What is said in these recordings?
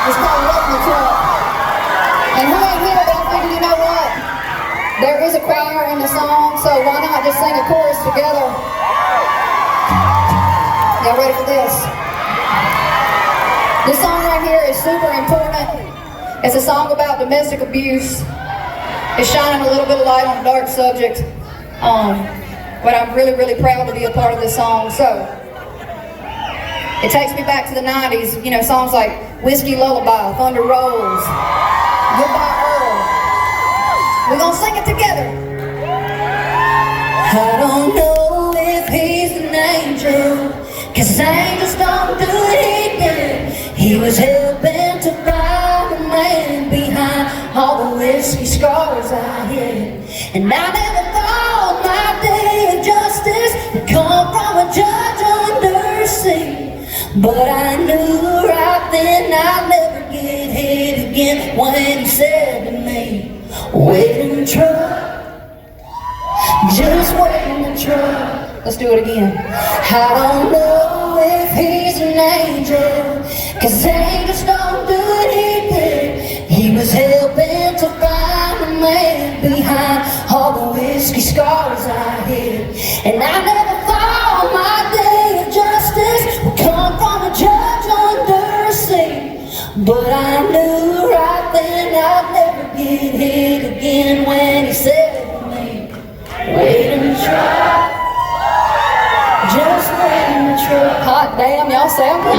It's called Love the Truck. And who ain't here, but I figured, you know what? There is a choir in the song, so why not just sing a chorus together? Y'all ready for this? This song right here is super important. It's a song about domestic abuse. It's shining a little bit of light on a dark subject. But I'm really, really proud to be a part of this song. So, it takes me back to the 90s, you know, songs like Whiskey Lullaby, Thunder Rolls, Goodbye Earl. We're gonna sing it together. I don't know if he's an angel, 'cause angels don't do it either. He was hell-bent to find a man behind all the whiskey scars I had. And I never thought my day of justice would come from a judge under sea. But I knew right then I'd never get hit again when he said to me, wait in the truck, just wait in the truck. Let's do it again. I don't know if he's an angel, 'cause angels don't do it either. He was hell-bent to find a man behind all the whiskey scars I had. And I never thought my day of justice would come from a judge under sea. But I knew right then I'd never get hit again when he said to me, wait and try, just wait and try. Hot damn, y'all sound good.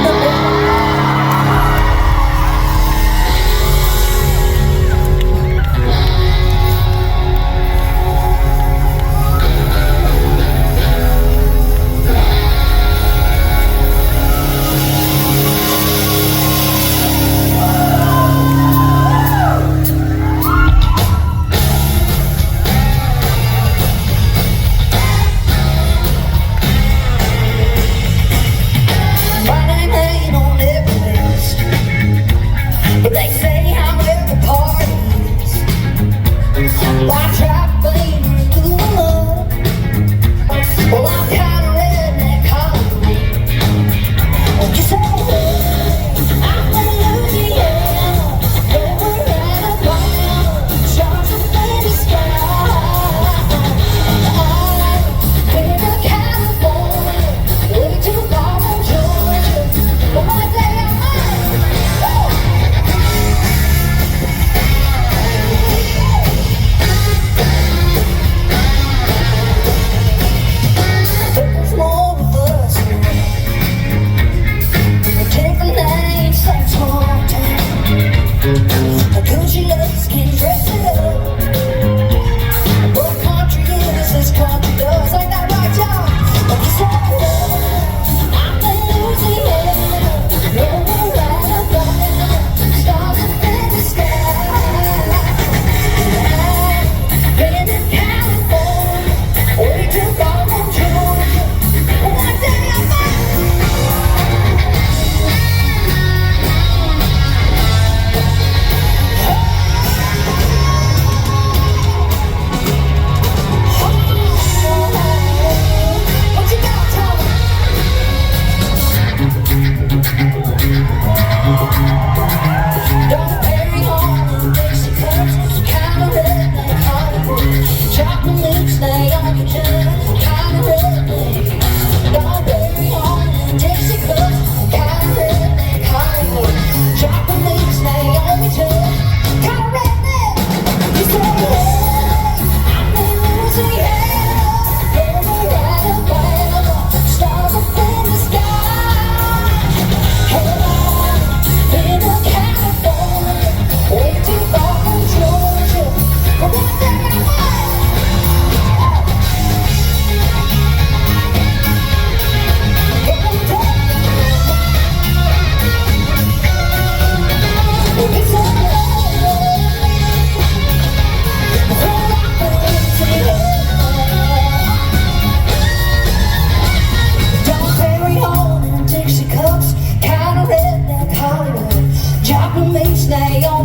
Stay on.